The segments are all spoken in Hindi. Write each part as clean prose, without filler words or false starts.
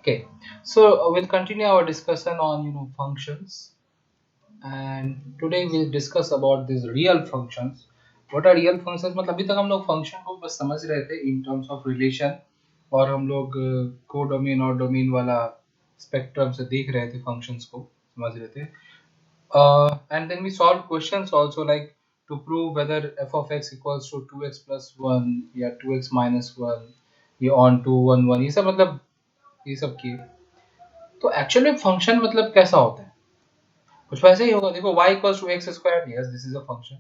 Okay, so we'll continue our discussion on functions, and today we'll discuss about these real functions. What are real functions? मतलब अभी तक हम लोग फंक्शन को बस समझ रहे थे इन टर्म्स ऑफ रिलेशन, और हम लोग कोडोमेन और डोमेन वाला स्पेक्ट्रम से देख रहे थे, फंक्शंस को समझ रहे थे. And then we solved questions also, like to prove whether f of x equals to 2x plus 1 या 2x minus 1 ये on to 1 1 ये सब किए. तो एक्चुअली फंक्शन मतलब कैसा होता है? कुछ वैसे ही होगा. देखो, y equals to x square, yes this is a function.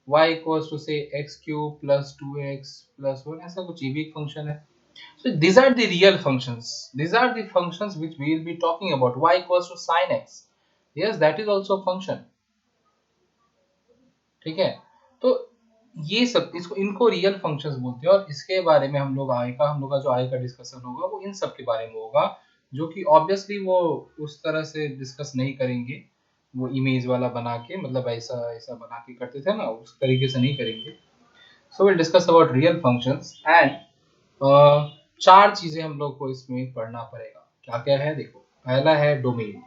y equals to say x cube plus 2x plus 1, ऐसा कुछ ये भी एक फंक्शन है. So these are the real functions. These are the functions which we will be talking about. Y equals to sin x. Yes, that is also a function. ठीक है. तो ये सब इसको इनको रियल फंक्शंस बोलते हैं, और इसके बारे में हम लोग का जो आगे का डिस्कशन होगा वो इन सब के बारे में होगा, जो कि ऑब्वियसली वो उस तरह से डिस्कस नहीं करेंगे, वो इमेज वाला बना के, मतलब ऐसा ऐसा बना के करते थे ना, उस तरीके से नहीं करेंगे. So will discuss about real functions. And चार चीजें हम लोग को इसमें पढ़ना पड़ेगा. क्या क्या है देखो. पहला है डोमेन,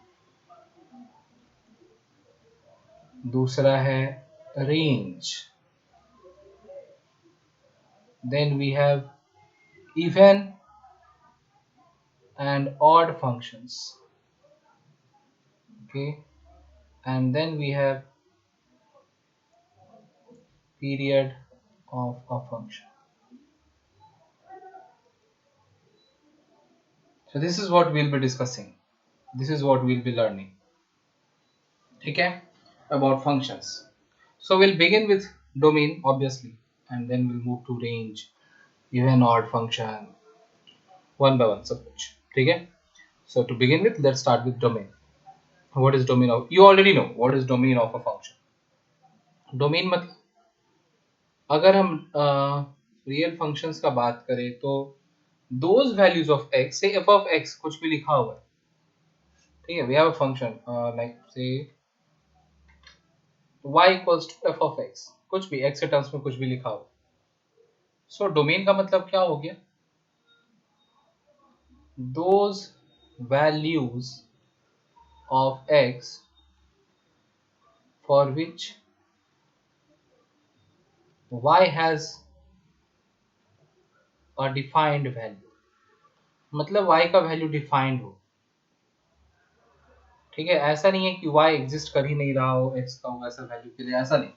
दूसरा है range, then we have even and odd functions, okay, and then we have period of a function. So this is what we'll be discussing, this is what we'll be learning, okay, about functions. So we'll begin with domain obviously, and then we'll move to range, even odd function, one by one सब कुछ. ठीक है. So to begin with, let's start with domain. What is domain of, you already know what is domain of a function. domain मतलब, अगर हम रियल फंक्शंस का बात करें तो दोज वैल्यूज ऑफ x, से f of x कुछ भी लिखा हुआ है, ठीक है. We have a function like say y equals to f of x, कुछ भी x के टर्म्स में कुछ भी लिखा हुआ. सो डोमेन का मतलब क्या हो गया? Those values of x for which y has a defined value, मतलब y का वैल्यू डिफाइंड हो. ठीक है. ऐसा नहीं है कि y एग्जिस्ट कर ही नहीं रहा हो x का हो ऐसा वैल्यू के लिए, ऐसा नहीं.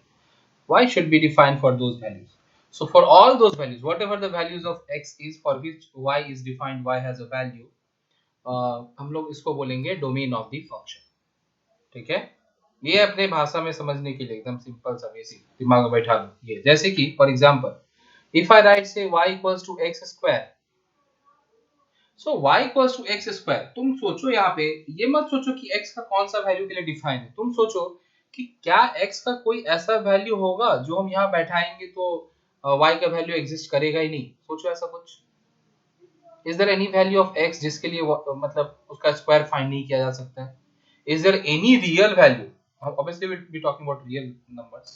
y should be defined for those values. So for all those values, whatever the values of x is for which y is defined, y has a value, हम लोग इसको बोलेंगे डोमेन ऑफ द फंक्शन. ठीक है. ये अपने भाषा में समझने के लिए एकदम सिंपल सा बेसिक दिमाग में बैठा लो. ये जैसे कि for example if I write say y equals to x square, so y equals to x square, तुम सोचो यहाँ पे, ये मत सोचो कि x का कौन सा वैल्यू के लिए डिफाइन है. तुम सोचो कि क्या x का कोई ऐसा वैल्यू होगा जो हम यहाँ बैठाएंगे तो y का वैल्यू एग्जिस्ट करेगा ही नहीं. सोचो ऐसा कुछ. Is there any value of x जिसके लिए मतलब उसका स्क्वायर फाइंड नहीं किया जा सकता है? Is there any real value, obviously we'll be talking about real numbers,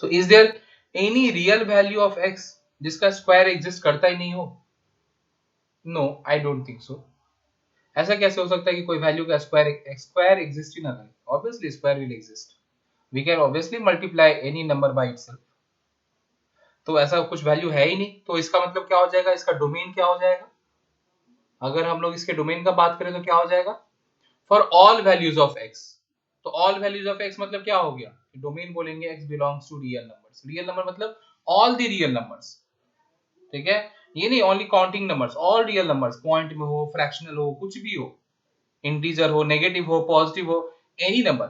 so is there any real value of x जिसका स्क्वायर एग्जिस्ट करता ही नहीं हो? No, I don't think so. ऐसा कैसे हो सकता है कि कोई वैल्यू का स्क्वायर एग्जिस्ट ही ना करे? Obviously square will exist. We can obviously multiply any number by itself. तो ऐसा कुछ वैल्यू है ही नहीं, तो इसका मतलब क्या हो जाएगा? इसका डोमेन क्या हो जाएगा? अगर हम लोग इसके डोमेन का बात करें तो क्या हो जाएगा? For all values of x. तो ऑल वैल्यूज ऑफ एक्स मतलब क्या हो गया? डोमेन बोलेंगे x belongs to real numbers. Real number मतलब ऑल द रियल नंबर्स. ठीक है. ये नहीं only counting numbers, all real numbers, point में हो, फ्रैक्शनल हो, कुछ भी हो, इंटीजर हो, नेगेटिव हो, पॉजिटिव हो, any number.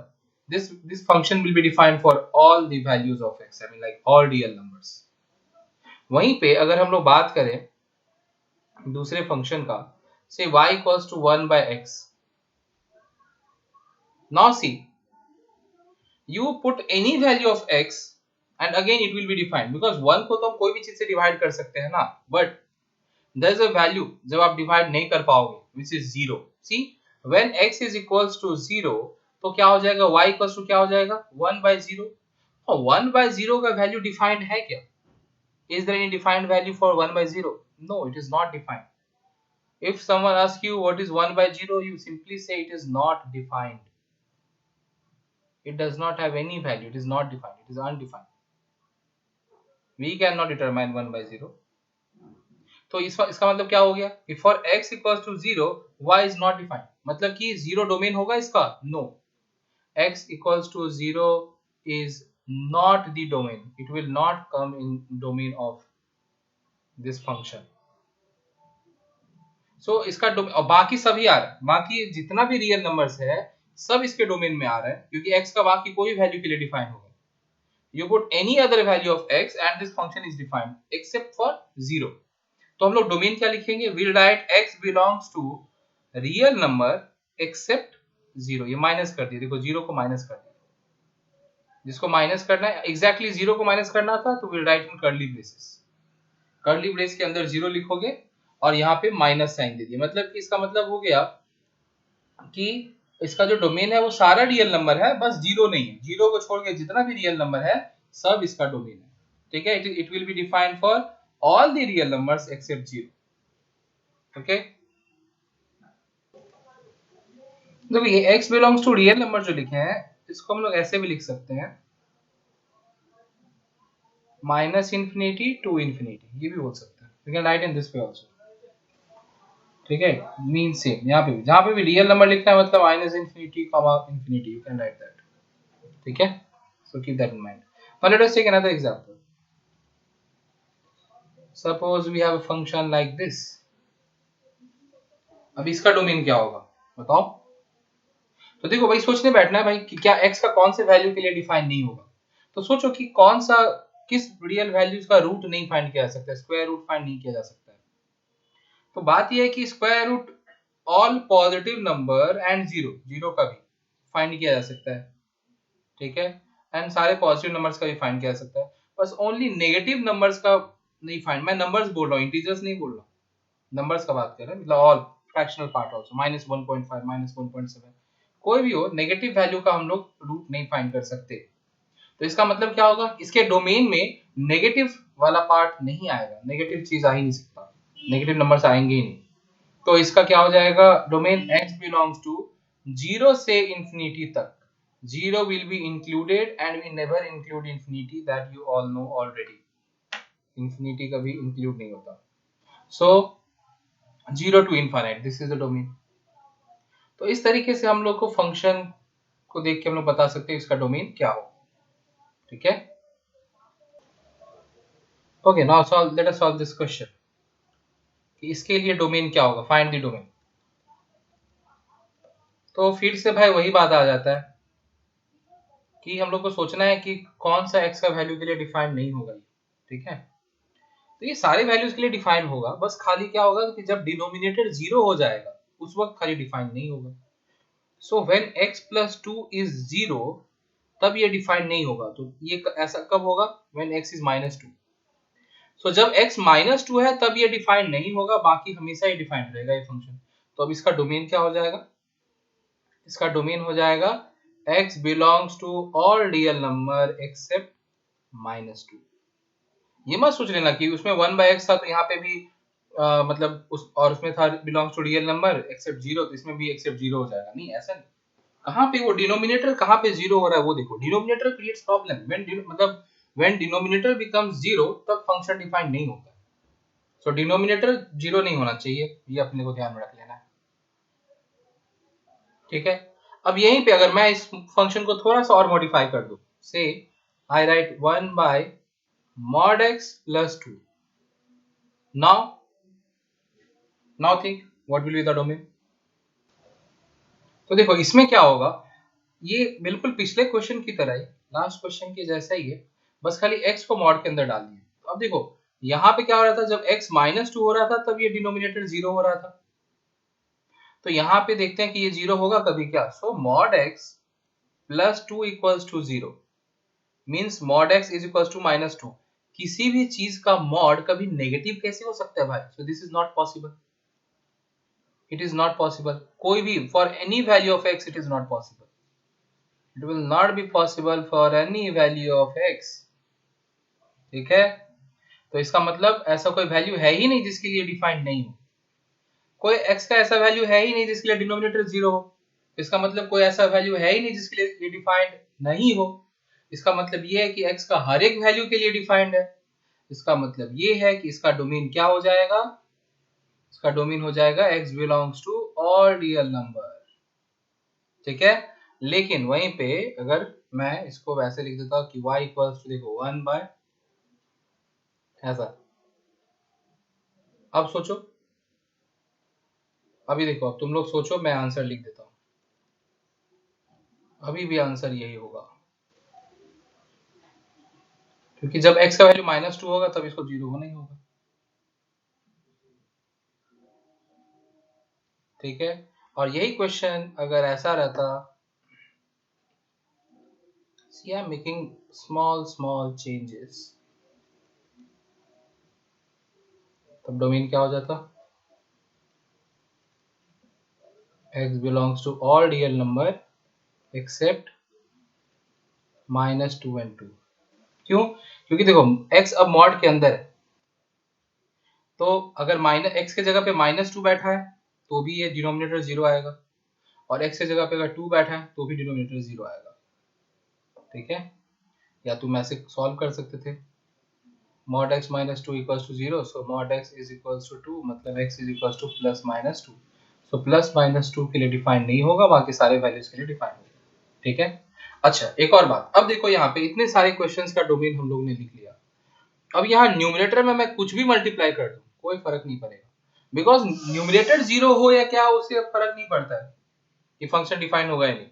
This function will be defined for all the values of x, I mean like all real numbers. वहीं पे अगर हम लोग बात करें दूसरे फंक्शन का, say y equals to 1 by x. Now see, you put any value of x and again it will be defined, because 1 को तो हम कोई भी चीज से डिवाइड कर सकते हैं ना, but there is a value जब आप डिवाइड नहीं कर पाओगे which is 0. See, when x is equals to 0, तो क्या हो जाएगा? y equals to क्या हो जाएगा? 1 by 0. और 1 by 0 का वैल्यू डिफाइंड है क्या? Is there any defined value for 1 by 0? No, it is not defined. If someone asks you what is 1 by 0, you simply say it is not defined. It does not have any value. It is not defined. It is undefined. We cannot determine 1 by 0. तो इसका मतलब क्या हो गया? If for x equals to 0, y is not defined. मतलब कि 0 डोमेन होगा इसका? No. X equals to 0 is not the domain. It will not come in domain of this function. So इसका और बाकी सभी आ रहा है, बाकी जितना भी रियल नंबर्स है सब इसके डोमेन में आ रहा है, क्योंकि x का बाकी कोई वैल्यू के लिए डिफाइन होगा. You put any other value of x and this function is defined except for 0. तो हम लोग डोमेन क्या लिखेंगे? We'll write x belongs to real number except 0. ये माइनस कर दिया, देखो 0 को माइनस कर दिया. जिसको माइनस करना है, एग्जैक्टली 0 को माइनस करना था, तो we'll write in curly braces. Curly brace के अंदर 0 लिखोगे और यहाँ पे माइनस साइन दे दिया. मतलब कि इसका मतलब हो गया कि इसका जो डोमेन है वो सारा रियल नंबर है, बस 0 नहीं है. 0 को छोड़ के जितना भी रियल नंबर है सब इसका डोमेन है. ठीक है, it will be defined for all the real numbers except 0. Okay, देखो ये x belongs to real number जो लिखे हैं इसको हम लोग ऐसे भी लिख सकते हैं, माइनस इन्फिनिटी टू इन्फिनिटी, ये भी बोल सकते हैं. We can write in this way also. ठीक है, मीन सेम यहाँ पे भी, जहां पे भी रियल नंबर लिखना है मतलब minus infinity comma infinity, you can write that. ठीक है, so keep that in mind. Now let us take another example. Suppose we have a function like this. अब इसका डोमेन क्या होगा बताओ? तो देखो भाई, सोचने बैठना है भाई कि क्या x का कौन से वैल्यू के लिए डिफाइन नहीं होगा. तो सोचो कि कौन सा, किस रियल वैल्यूज का रूट नहीं फाइंड किया जा सकता है, स्क्वायर रूट फाइंड नहीं किया जा सकता है. तो बात यह है कि square root all positive number and zero का भी फाइंड किया जा सकता है. ठीक है, एंड सारे पॉजिटिव नंबर्स का भी फाइंड किया जा सकता है. बस ओनली नेगेटिव नंबर्स का नहीं फाइंड. मैं नंबर्स बोल रहा हूँ, इंटीजर्स नहीं बोल रहा, नंबर्स का बात कर रहे हैं. मतलब ऑल फ्रैक्शनल पार्ट आल्सो, -1.5 -1.7, कोई भी हो, नेगेटिव वैल्यू का हम लोग रूट नहीं फाइंड कर सकते. तो इसका मतलब क्या होगा? इसके डोमेन में नेगेटिव वाला पार्ट नहीं आएगा, नेगेटिव चीज आ ही नहीं सकता, नेगेटिव नंबर्स आएंगे ही नहीं. तो इसका क्या हो जाएगा? डोमेन x बिलोंग्स टू 0 से इंफिनिटी तक. 0 will be included and we never include infinity, that you all know already. infinity कभी include नहीं होता. So 0 to infinite, this is the domain. तो इस तरीके से हम लोग को फंक्शन को देख के हम लोग बता सकते हैं इसका डोमेन क्या हो. ठीक है, okay. Now let us solve this question कि इसके लिए डोमेन क्या होगा. Find the domain. तो फिर से भाई वही बात आ जाता है कि हम लोग को सोचना है कि कौन सा x का वैल्यू के लिए डिफाइन नहीं होगा. ठीक है, तो ये सारे वैल्यूज के लिए डिफाइन होगा, बस खाली क्या होगा कि जब डिनोमिनेटर 0 हो जाएगा उस वक्त खाली डिफाइन नहीं होगा. So when x plus 2 is 0, तब ये डिफाइन नहीं होगा. तो ये ऐसा कब होगा? When x is -2. सो जब x -2 है तब ये डिफाइन नहीं होगा, बाकी हमेशा ही डिफाइन रहेगा ये फंक्शन. तो अब इसका डोमेन क्या हो जाएगा? इसका डोमेन हो जाएगा x belongs to all real number except -2. ये मत सोच लेना कि उसमें 1 by x था तो यहाँ पे भी मतलब उसमें था belongs to real number except 0, तो इसमें भी except 0 हो जाएगा. नहीं, ऐसा नहीं. कहाँ पे वो डिनोमिनेटर कहाँ पे 0 हो रहा है वो देखो. Denominator creates problem. मतलब when denominator becomes 0 तब फंक्शन डिफाइन नहीं होता. सो डिनोमिनेटर 0 नहीं होना चाहिए, ये अपने को ध्यान में रख लेना है. ठीक है, अब यहीं पे अगर मैं इस फंक्शन को थोड़ा सा और मॉडिफाई कर दूं, से आई right 1 by mod x plus 2. now think what will be the domain. तो देखो इसमें क्या होगा, ये बिल्कुल पिछले क्वेश्चन की तरह ही, लास्ट क्वेश्चन के जैसा ही है, बस खाली x को मॉड के अंदर डाल दिया. तो अब देखो यहाँ पे क्या हो रहा था, जब x -2 हो रहा था तब ये डिनोमिनेटर 0 हो रहा था. तो यहाँ पे देखते हैं कि ये 0 होगा कभी क्या. सो mod x plus 2 equals to 0 means mod x is equals to -2. किसी भी चीज का मॉड कभी नेगेटिव कैसे हो सकता है भाई? सो this is not possible. It is not possible. कोई भी, for any value of x it is not possible. It will not be possible for any value of x. ठीक है, तो इसका मतलब ऐसा कोई वैल्यू है ही नहीं जिसके लिए डिफाइंड नहीं हो. कोई x का ऐसा वैल्यू है ही नहीं जिसके लिए डिनोमिनेटर 0 हो। इसका मतलब कोई ऐसा वैल्यू है ही नहीं जिसके लिए ये डिफाइंड नहीं हो। इसका मतलब ये है कि x का हर एक वैल्यू के लिए डिफाइंड है। इसका मतलब ये है कि इसका डोमेन क्या हो जाएगा, इसका डोमेन हो जाएगा x belongs to all real number. ठीक है, लेकिन वहीं पे अगर मैं इसको वैसे लिख देता हूं कि y इक्वल्स टू देखो 1 बाय ऐसा, अब सोचो, अभी देखो, अब तुम लोग सोचो, मैं आंसर लिख देता हूं, अभी भी आंसर यही होगा, क्योंकि जब x का वैल्यू -2 होगा तब इसको 0 होना ही होगा। ठीक है, और यही क्वेश्चन अगर ऐसा रहता, see I'm making small changes, तब डोमेन क्या हो जाता, x belongs to all real number except -2 and 2। क्यों? क्योंकि देखो x अब मॉड के अंदर है, तो अगर x के जगह पे -2 बैठा है तो भी ये डिनोमिनेटर 0 आएगा, और x के जगह पे अगर 2 बैठा है तो भी डिनोमिनेटर 0 आएगा। ठीक है, या तुम ऐसे सॉल्व कर सकते थे, mod x -2 equals to 0, so mod x is equals to 2, मतलब x is equals to plus -2, so plus -2 के लिए डिफाइन नहीं होगा, बाकी सारे वैल्यूज के लिए डिफाइन होगा। ठीक है, अच्छा एक और बात, अब देखो यहाँ पे इतने सारे क्वेश्चंस का डोमेन हम लोग ने लिख लिया, अब यहाँ न्यूमरेटर में मैं कुछ भी मल्टीप्लाई कर दूं कोई फर्क नहीं पड़ेगा, बिकॉज न्यूमरेटर 0 हो या क्या हो उससे फर्क नहीं पड़ता है कि फंक्शन डिफाइन होगा या नहीं,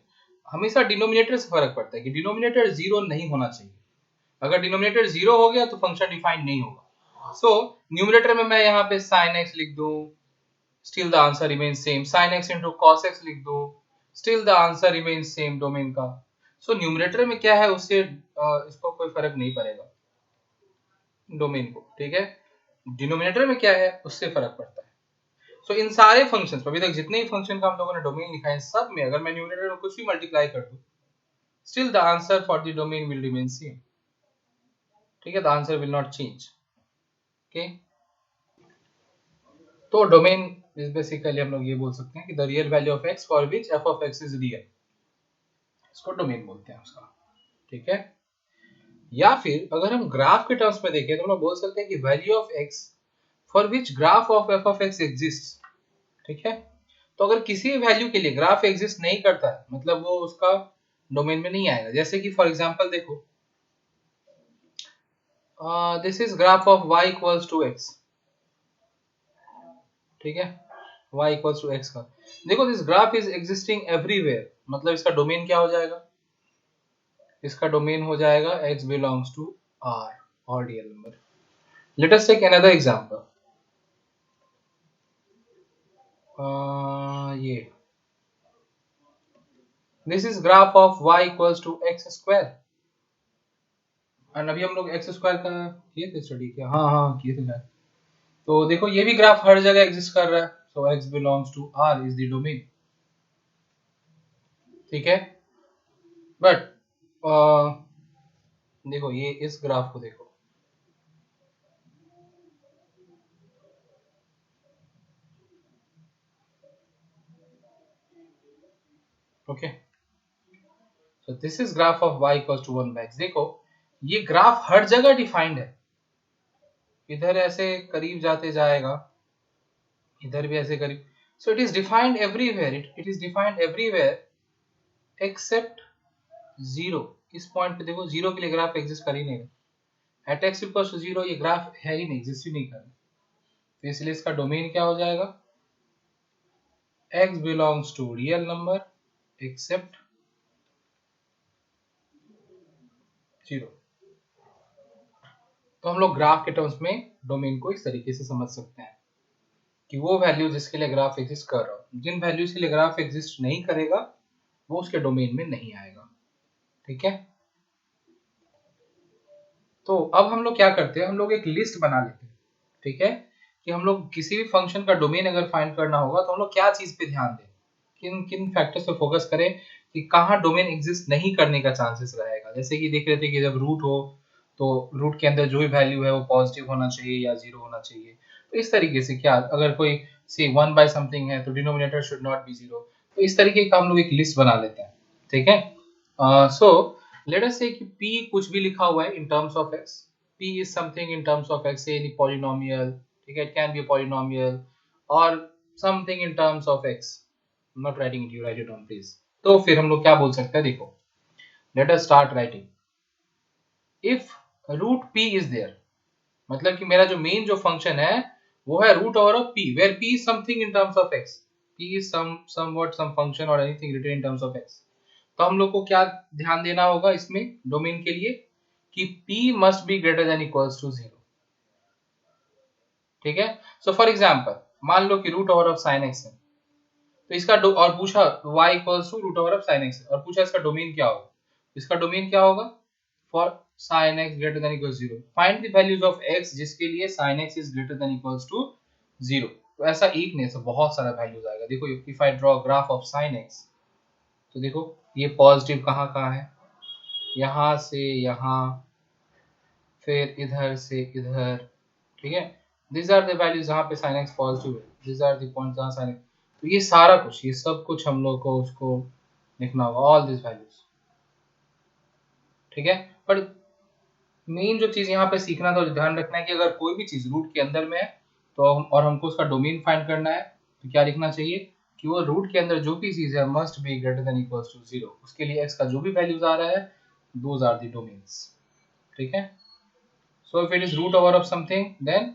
हमेशा डिनोमिनेटर से फर्क पड़ता है कि डिनोमिनेटर 0 नहीं होना चाहिए। अगर डिनोमिनेटर 0 हो गया तो फंक्शन डिफाइन नहीं होगा। सो न्यूमरेटर में मैं यहाँ पे sin x लिख दूं, still the answer remains same, sin x into cos x लिख दूं, still the answer remains same domain का। सो न्यूमरेटर में क्या है उससे इसको कोई फर्क नहीं पड़ेगा डोमेन को। ठीक है, डिनोमिनेटर में क्या है उससे फर्क पड़ता है। सो इन सारे फंक्शंस अभी तक जितने भी फंक्शन का हम लोगों ने डोमेन लिखा है, सब में अगर मैं न्यूमरेटर में कुछ भी मल्टीप्लाई कर दूं, still the answer for the domain will remain same. ठीक है, the answer will not change. Okay, तो डोमेन इज बेसिकली हम लोग ये बोल सकते हैं कि the real value of x for which f of x is real, इसको डोमेन बोलते हैं उसका। ठीक है, या फिर अगर हम ग्राफ के टर्म्स में देखें तो हम लोग बोल सकते हैं कि value of x for which graph of f of x exist. ठीक है, तो अगर किसी वैल्यू के लिए ग्राफ एग्जिस्ट नहीं करता है मतलब वो उसका डोमेन में नहीं आएगा। जैसे कि फॉर एग्जांपल देखो, this is graph of y equals to x। ठीक है, y इक्वल्स टू x का देखो, this graph is existing everywhere, मतलब इसका डोमेन क्या हो जाएगा, इसका डोमेन हो जाएगा x बिलोंग्स टू r और real number. Let us take another example, ये this is graph of y equals to x square, और अभी हम लोग x स्क्वायर का किए थे स्टडी, क्या हाँ किए थे। तो देखो ये भी ग्राफ हर जगह एग्जिस्ट कर रहा है, so x belongs to r is the domain. ठीक है, बट देखो ये इस ग्राफ को देखो, okay, so this is graph of y equals to 1 by x। देखो ये ग्राफ हर जगह डिफाइंड है, इधर ऐसे करीब जाते जाएगा, इधर भी ऐसे करीब, so it is defined everywhere, it is defined everywhere except 0। इस पॉइंट पे देखो 0 के लिए ग्राफ एग्जिस्ट कर ही नहीं रहा, एट x इक्वल्स टू 0 ये ग्राफ है ही नहीं, एग्जिस्ट ही नहीं कर रहा, तो इसलिए इसका डोमेन क्या हो जाएगा, x belongs to real number except 0। तो हम लोग ग्राफ के टर्म्स में डोमेन को इस तरीके से समझ सकते हैं कि वो वैल्यू जिसके लिए ग्राफ एग्जिस्ट कर रहा हो, जिन वैल्यूज के लिए ग्राफ एग्जिस्ट नहीं करेगा वो उसके डोमेन में नहीं आएगा। ठीक है, तो अब हम लोग क्या करते हैं, हम लोग एक लिस्ट बना लेते हैं। ठीक है, कि हम लोग किसी भी फंक्शन का डोमेन अगर फाइंड करना होगा तो हम लोग क्या चीज पे ध्यान दें, किन किन फैक्टर्स पे फोकस करें कि कहाँ डोमेन एग्जिस्ट नहीं करने का चांसेस रहेगा। जैसे कि देख रहे थे कि जब रूट हो तो रूट के अंदर जो भी वैल्यू है वो पॉजिटिव होना चाहिए या 0 होना चाहिए। तो इस तरीके से क्या, अगर कोई सी 1 बाय समथिंग है तो डिनोमिनेटर शुड नॉट बी 0। तो इस तरीके का हम लोग एक लिस्ट बना लेते हैं, ठीक है। सो लेट अस से कि p कुछ भी लिखा हुआ है इन terms of x, p is something in terms of x, say any polynomial, ठीक है, it can be a polynomial or something in terms of x, I'm not writing it, you write it down please। तो फिर हम लोग क्या बोल सकते हैं, देखो let us start writing if root p is there, मतलब कि मेरा जो मेन जो फंक्शन है वो है root over of p, where p is something in terms of x, p is somewhat some function or anything written in terms of x। तो हम लोग को क्या ध्यान देना होगा इसमें डोमेन के लिए कि p must be greater than equals to 0, ठीक है। सो फॉर एग्जांपल मान लो कि root over of sin x है, तो इसका और पूछा y equals to root over of sin x और पूछा इसका डोमेन क्या होगा, इसका डोमेन क्या होगा for sin x greater than equals 0 find the values of x जिसके लिए sin x is greater than equals to 0। तो ऐसा एक नहीं, ऐसा बहुत सारा वैल्यूज आएगा। देखो if I draw graph of sin x, तो देखो ये पॉजिटिव कहाँ कहाँ है, यहाँ से यहाँ, फिर इधर से इधर, ठीक है। दिस आर द वैल्यूज जहाँ पे sin x पॉजिटिव है, दिस आर द पॉइंट्स जहाँ sin x, तो ये सारा कुछ, ये सब कुछ हम लोग को उसको लिखना होगा, ऑल दिस वैल्यूज, ठीक है। पर मेन जो चीज यहाँ पे सीखना तो ध्यान रखना है कि अगर कोई भी चीज रूट के अंदर में है तो और हमको उसका डोमेन फाइंड करना है तो क्या लिखना चाहिए कि वो रूट के अंदर जो भी चीज है must be greater than equals to 0, उसके लिए x का जो भी वैल्यूज आ रहा है दोज आर द डोमेन्स, ठीक है। So if it is root over of something, then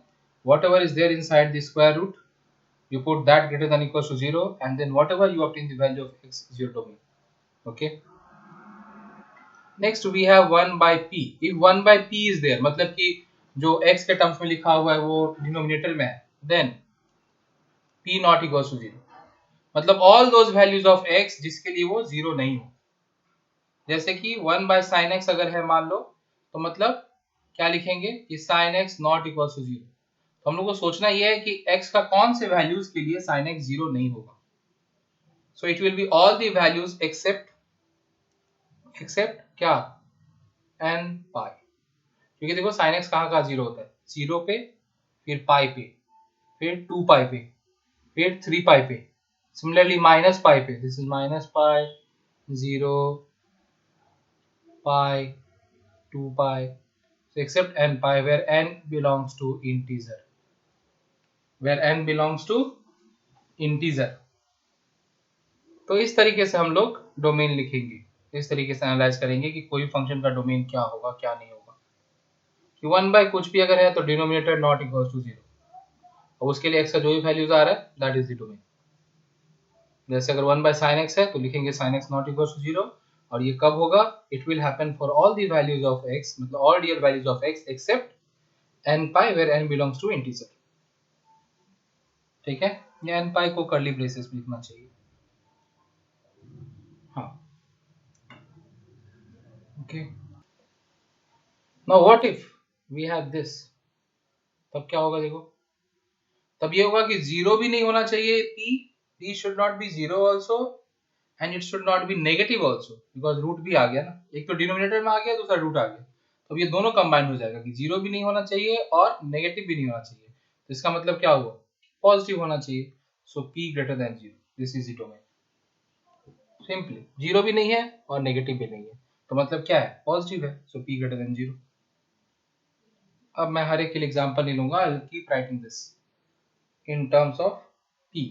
whatever is there inside the square root, you put that greater than equals to 0, and then whatever you obtain the value of x is your domain. Okay. Next we have 1 by p. If 1 by p is there, मतलब कि जो x के टर्म्स में लिखा हुआ है वो डिनोमिनेटर में है, then p not equals to 0, मतलब all those values of x जिसके लिए वो 0 नहीं हो। जैसे कि 1 by sin x अगर है मान लो, तो मतलब क्या लिखेंगे कि sin x not equal to 0। तो हम लोग को सोचना यह है कि x का कौन से वैल्यूज के लिए sin x 0 नहीं होगा। So it will be all the values except क्या n पाई, क्योंकि देखो sin x कहाँ कहाँ 0 होता है, 0 पे, फिर पाई पे, फिर 2 पाई पे, फिर 3 पाई पे, सिमिलरली माइनस पाई पे, this is minus pi, 0 pi, 2 pi, except n pi where n belongs to integer, where n belongs to integer। तो इस तरीके से हम लोग डोमेन लिखेंगे, इस तरीके से एनालाइज करेंगे कि कोई फंक्शन का डोमेन क्या होगा क्या नहीं होगा। कि 1 बाय कुछ भी अगर है तो डिनोमिनेटर नॉट इक्वल्स टू 0 और उसके लिए x का जो भी वैल्यूज आ रहा है दैट इज द डोमेन। जैसे अगर 1 बाय sin x है तो लिखेंगे sin x not equals to 0, और ये कब होगा, it will happen for all the values of x, मतलब all real values of x except n pi where n belongs to integer, ठीक है। या n पाई को कर्ली ब्रेसेस में लिखना चाहिए, हाँ, okay. Now what if we have this, तब क्या होगा, देखो तब ये होगा कि 0 भी नहीं होना चाहिए p should not be 0 also and it should not be negative also, because root भी आ गया ना, एक तो डिनोमिनेटर में आ गया, दूसरा रूट आ गया, तो ये दोनों कंबाइन हो जाएगा कि 0 भी नहीं होना चाहिए और नेगेटिव भी नहीं होना चाहिए। तो इसका मतलब क्या हुआ, पॉजिटिव होना चाहिए। सो p greater than 0, this is the domain, simply 0 भी नहीं है और नेगेटिव भी नहीं है, तो मतलब क्या है, पॉजिटिव है। सो p ग्रेटर देन 0। अब मैं हर एक के लिए एग्जांपल नहीं लूंगा, I will keep writing this in terms of p।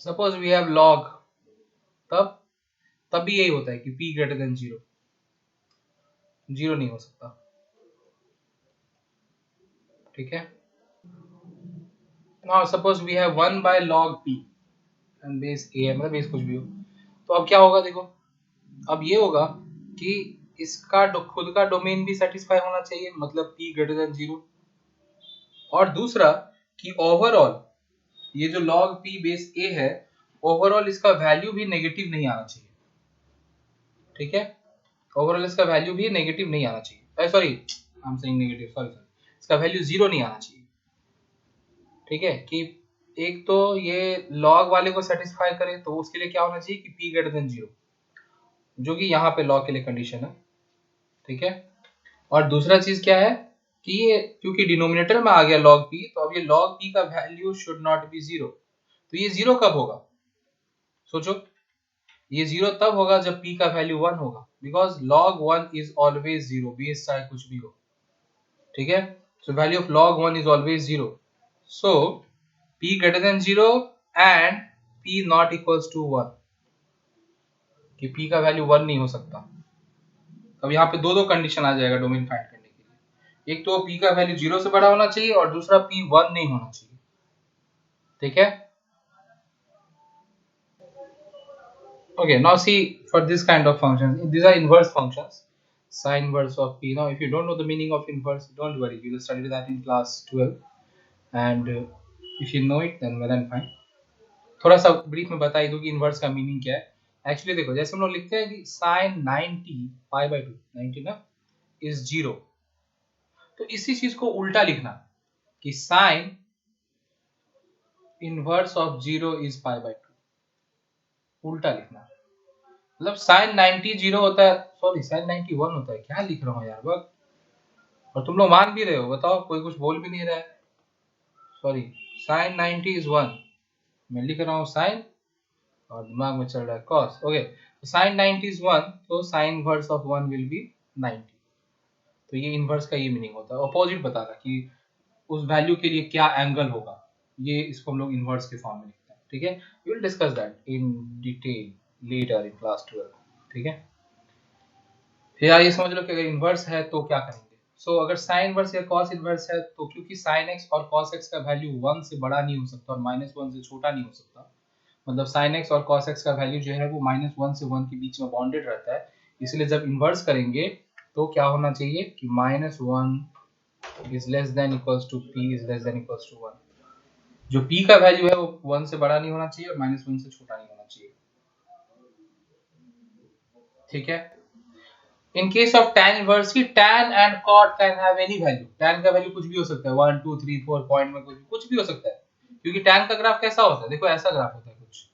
Suppose we have log, तब भी यही होता है कि p ग्रेटर देन 0, 0 नहीं हो सकता, ठीक है। Now suppose we have 1 by log p and base a है, मतलब बेस कुछ भी हो, तो अब क्या होगा, देखो अब ये होगा कि इसका खुद का डोमेन भी सेटिस्फाई होना चाहिए, मतलब p ग्रेटर देन 0, और दूसरा कि ओवरऑल ये जो log p बेस a है, ओवरऑल इसका वैल्यू भी नेगेटिव नहीं आना चाहिए, ठीक है। ओवरऑल इसका वैल्यू भी नेगेटिव नहीं आना चाहिए, sorry I am saying negative, sorry, इसका वैल्यू 0 नहीं आना चाहिए, ठीक है। कि एक तो ये log वाले को सेटिस्फाई करे तो उसके लिए क्या होना चाहिए कि p ग्रेटर देन 0, जो कि यहाँ पे log के लिए कंडीशन है, ठीक है। और दूसरा चीज क्या है कि ये क्योंकि डिनोमिनेटर में आ गया log p, तो अब ये log p का वैल्यू शुड नॉट बी 0। तो ये 0 कब होगा? सोचो, ये 0 तब होगा जब p का वैल्यू 1 होगा, because log 1 is always 0, base चाहे कुछ भी हो। ठीक है, so value of log 1 is always 0। So p greater than 0 and p not equals to 1, कि p का वैल्यू 1 नहीं हो सकता। अब यहाँ पे दो कंडीशन आ जाएगा डोमेन फाइंड करने के लिए। एक तो p का वैल्यू 0 से बड़ा होना चाहिए और दूसरा p 1 नहीं होना चाहिए। ठीक है, okay, now see, for this kind of functions, these are inverse functions, sine inverse of p. Now if you don't know the meaning of inverse, don't worry, we will study that in class 12, and if you know it then well and fine. थोड़ा सा ब्रीफ में बता ही दूं कि इनवर्स का मीनिंग क्या है। एक्चुअली देखो, जैसे हम लोग लिखते हैं कि sin 90 पाई बाय 2, 90 ना, इज 0, तो इसी चीज को उल्टा लिखना कि sin inverse of 0 is pi by 2, उल्टा लिखना। मतलब sin 90 0 होता है, सॉरी sin 90 1 होता है। क्या लिख रहा हूँ यार बक, और तुम लोग मान भी रहे हो, बताओ, कोई कुछ बोल भी नहीं रहा है। सॉरी, sin 90 इज 1, मैं लिख रहा हूँ sin और दिमाग में चल रहा है cos। ओके, तो sin 90 इज 1, तो sin inverse of 1 will be 90। तो ये इनवर्स का ये मीनिंग होता है, अपोजिट बताना कि उस वैल्यू के लिए क्या एंगल होगा। ये इसको हम लोग इनवर्स के फॉर्म में लिखते हैं। ठीक है, we will discuss that in detail later in class 12। ठीक है, फिर यार ये समझ लो कि अगर इनवर्स है तो क्या करेंगे। सो अगर साइन इनवर्स या कॉस इनवर्स है, तो क्योंकि साइन एक्स और कॉस एक्स का वैल्यू 1 से बड़ा नहीं हो सकता और -1 से छोटा नहीं हो सकता, मतलब साइन एक्स और कॉस एक्स का वैल्यू जो है वो -1 से 1 के बीच में बाउंडेड रहता है। इसलिए जब इन्वर्स करेंगे तो क्या होना चाहिए कि -1 is less than equals to p is less than equals to 1। जो p का वैल्यू है वो 1 से बड़ा नहीं होना चाहिए और -1 से छोटा नहीं होना चाहिए। ठीक है, in case of tan inverse की tan and cot can have any value, tan का वैल्यू कुछ भी हो सकता है, 1 2 3 4 पॉइंट में कुछ भी हो सकता है, क्योंकि tan का ग्राफ कैसा होता है, देखो ऐसा ग्राफ होता है, कुछ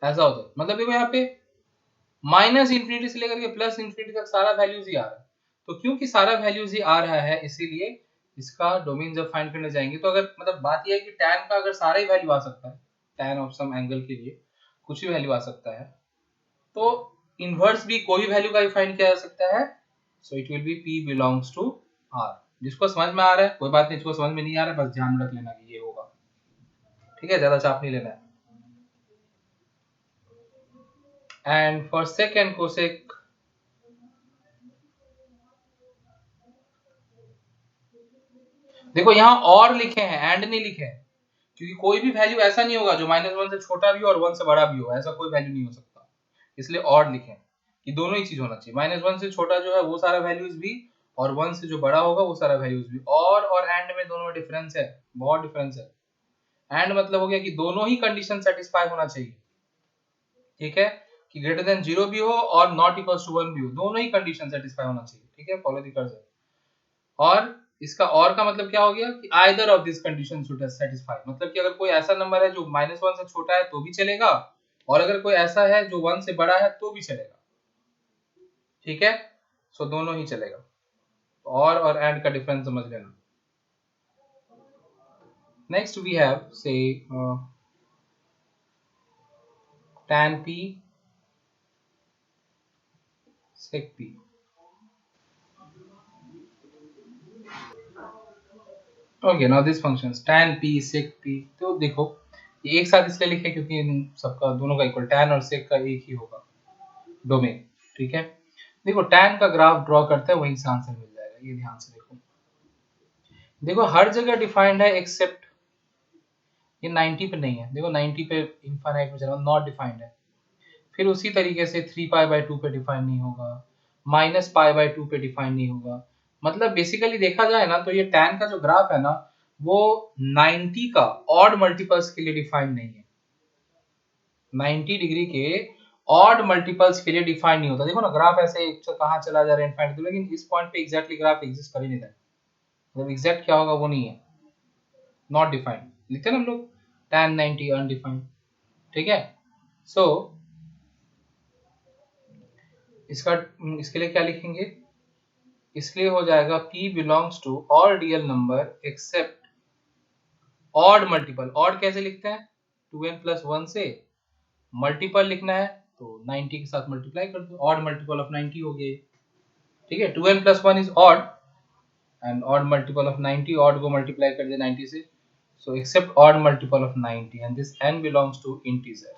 ऐसा होता है। मतलब देखो यहाँ पे माइनस इंफिनिटी से लेकर के प्लस इंफिनिटी तक सारा वैल्यूज ही आ रहा है। तो क्योंकि सारा वैल्यूज ही आ रहा है, इसीलिए इसका डोमेन जब फाइंड करने जाएंगे तो अगर मतलब बात यह है कि tan का अगर सारा ही वैल्यू आ सकता है, tan ऑफ सम एंगल के लिए कुछ भी वैल्यू आ सकता है, तो इनवर्स भी कोई वैल्यू का फाइंड किया जा सकता है। So it will be p belongs to r। जिसको समझ में आ रहा है कोई बात नहीं, जिसको समझ में नहीं आ रहा है बस ध्यान रख लेना कि ये होगा। ठीक है, ज्यादा चाप नहीं लेना है। एंड फॉर सेकंड कोसेक, देखो यहाँ और लिखे हैं, एंड नहीं लिखे हैं, क्योंकि कोई भी वैल्यू ऐसा नहीं होगा जो -1 से छोटा भी हो और 1 से बड़ा भी हो, ऐसा कोई वैल्यू नहीं हो सकता। इसलिए और लिखे कि दोनों ही चीज होना चाहिए, -1 से छोटा जो है वो सारा वैल्यूज भी, और 1 से जो बड़ा होगा वो सारा वैल्यूज भी। और एंड में दोनों में डिफरेंस है, बहुत डिफरेंस है। एंड मतलब हो गया कि दोनों ही कंडीशन सेटिस्फाई होना चाहिए। ठीक है, कि ग्रेटर देन 0 भी हो और नॉट इक्वल्स टू 1 भी हो, दोनों ही कंडीशन सेटिस्फाई होना चाहिए। ठीक है, फॉलो द कर्सर। और इसका और का मतलब क्या हो गया कि either of this condition should satisfy, मतलब कि अगर कोई ऐसा नंबर है जो -1 से छोटा है तो भी चलेगा, और अगर कोई ऐसा है जो 1 से बड़ा है तो भी चलेगा। ठीक है, सो दोनों ही चलेगा। और एंड का डिफरेंस समझ लेना। नेक्स्ट वी हैव से tan p sec p। Okay, now this functions tan p sec p, तो देखो ये एक साथ इसलिए लिखे क्योंकि इन सबका दोनों का इक्वल, tan और sec का एक ही होगा डोमेन। ठीक है, देखो tan का ग्राफ ड्रॉ करते हैं, वहीं से आंसर मिल जाएगा। ये ध्यान से देखो, देखो हर जगह डिफाइंड है एक्सेप्ट ये 90 पे नहीं है। देखो 90 पे इनफाइनाइट में चला, नॉट डिफाइंड है। फिर उसी तरीके से 3 पाई बाय 2 पे डिफाइन नहीं होगा, माइनस पाई बाय 2 पे डिफाइन नहीं होगा। मतलब बेसिकली देखा जाए ना तो ये tan का जो ग्राफ है ना वो 90 का ऑड मल्टीपल्स के लिए डिफाइन नहीं है। 90 डिग्री के ऑड मल्टीपल्स के लिए डिफाइन नहीं होता। देखो ना ग्राफ ऐसे कहाँ चला जा रहा है इनफाइनाइट, लेकिन इस पॉइंट पे एग्जैक्टली ग्राफ एग्जिस्ट कर ही नहीं रहा है। मतलब एग्जैक्ट क्या होगा वो नहीं है, नॉट डिफाइंड लिखते हैं ना हम लोग, tan 90 अनडिफाइंड। ठीक है, सो इसका इसके लिए क्या लिखेंगे इसलिए हो जाएगा p belongs to all real number except odd multiple. Odd कैसे लिखते हैं, 2n प्लस 1 से मल्टीपल लिखना है तो 90 के साथ मल्टीप्लाई कर दो, ऑड मल्टीपल ऑफ 90 हो गए। ठीक है, 2n plus 1 is odd and odd multiple of 90, odd को मल्टीप्लाई कर दे 90 से, so except odd multiple of 90 and this n belongs to integer।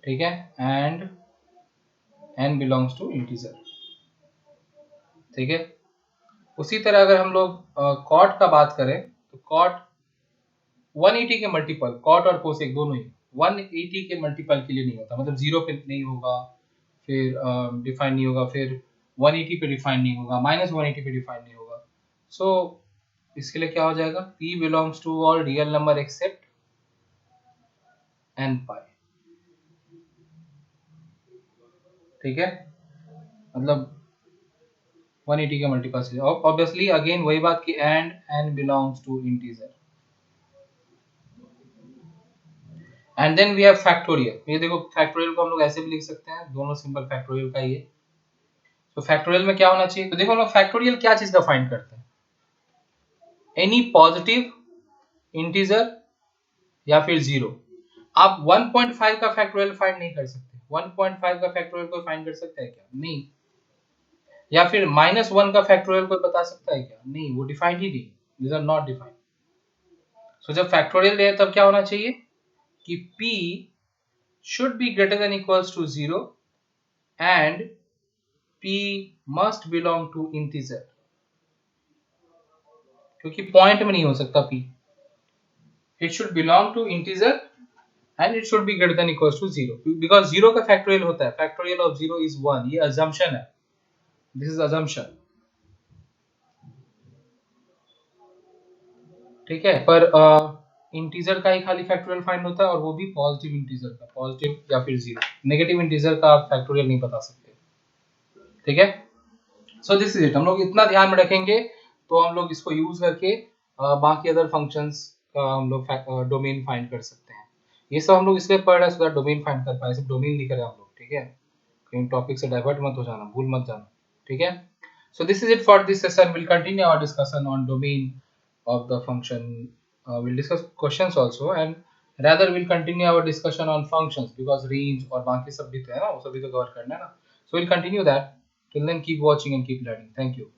ठीक है, and n belongs to integer। ठीक है, उसी तरह अगर हम लोग cot का बात करें तो cot 180 के मल्टीपल, cot और cosec दोनों ही 180 के मल्टीपल के लिए नहीं होता, मतलब 0 पे नहीं होगा, फिर डिफाइन नहीं होगा, फिर 180 पे डिफाइन नहीं होगा, -180 पे डिफाइन नहीं होगा। सो इसके लिए क्या हो जाएगा, p belongs to all real number except n pi. ठीक है, मतलब 180 के मल्टीपल से, ऑब्वियसली अगेन वही बात कि and n belongs to integer. And then we have factorial. ये देखो फैक्टोरियल को हम लोग ऐसे भी लिख सकते हैं, दोनों सिंबल फैक्टोरियल का ही है। तो फैक्टोरियल में क्या होना चाहिए, तो देखो हम लोग फैक्टोरियल क्या चीज का फाइंड करते हैं, एनी पॉजिटिव इंटीजर या फिर 0। आप 1.5 का फैक्टोरियल फाइंड नहीं कर सकते, 1.5 का फैक्टोरियल कोई फाइंड कर सकता है क्या, नहीं। या फिर -1 का फैक्टोरियल कोई बता सकता है क्या, नहीं, वो डिफाइंड ही नहीं, दीज आर नॉट डिफाइंड। सो जब फैक्टोरियल है तब क्या होना चाहिए कि p should be greater than equals to 0 and p must belong to integer, क्योंकि पॉइंट में नहीं हो सकता p, it should belong to integer and it should be greater than equals to 0 because 0 का फैक्टोरियल होता है, फैक्टोरियल ऑफ 0 is 1, ये assumption है, this is assumption। ठीक है, पर इंटीजर का ही खाली फैक्टोरियल फाइंड होता है और वो भी पॉजिटिव इंटीजर का, पॉजिटिव या फिर 0, नेगेटिव इंटीजर का आप फैक्टोरियल नहीं बता सकते। ठीक है, सो दिस इज इट। हम लोग इतना ध्यान में रखेंगे तो हम लोग इसको यूज करके बाकी अदर फंक्शंस का हम लोग डोमेन फाइंड कर सकते हैं। ये सब हम लोग इसलिए पढ़ रहे हैं सो दैट डोमेन फाइंड कर पाए, सिर्फ डोमेन लिख रहे हैं हम लोग। ठीक है, कहीं टॉपिक से डाइवर्ट मत हो जाना, भूल मत जाना। ठीक है, so this is it for this session। We'll continue our discussion on domain of the function। We'll discuss questions also and rather we'll continue our discussion on functions because range और बाकी सब भी तो है ना, वो सभी तो कवर करना है ना। So we'll continue that। Till then keep watching and keep learning। Thank you।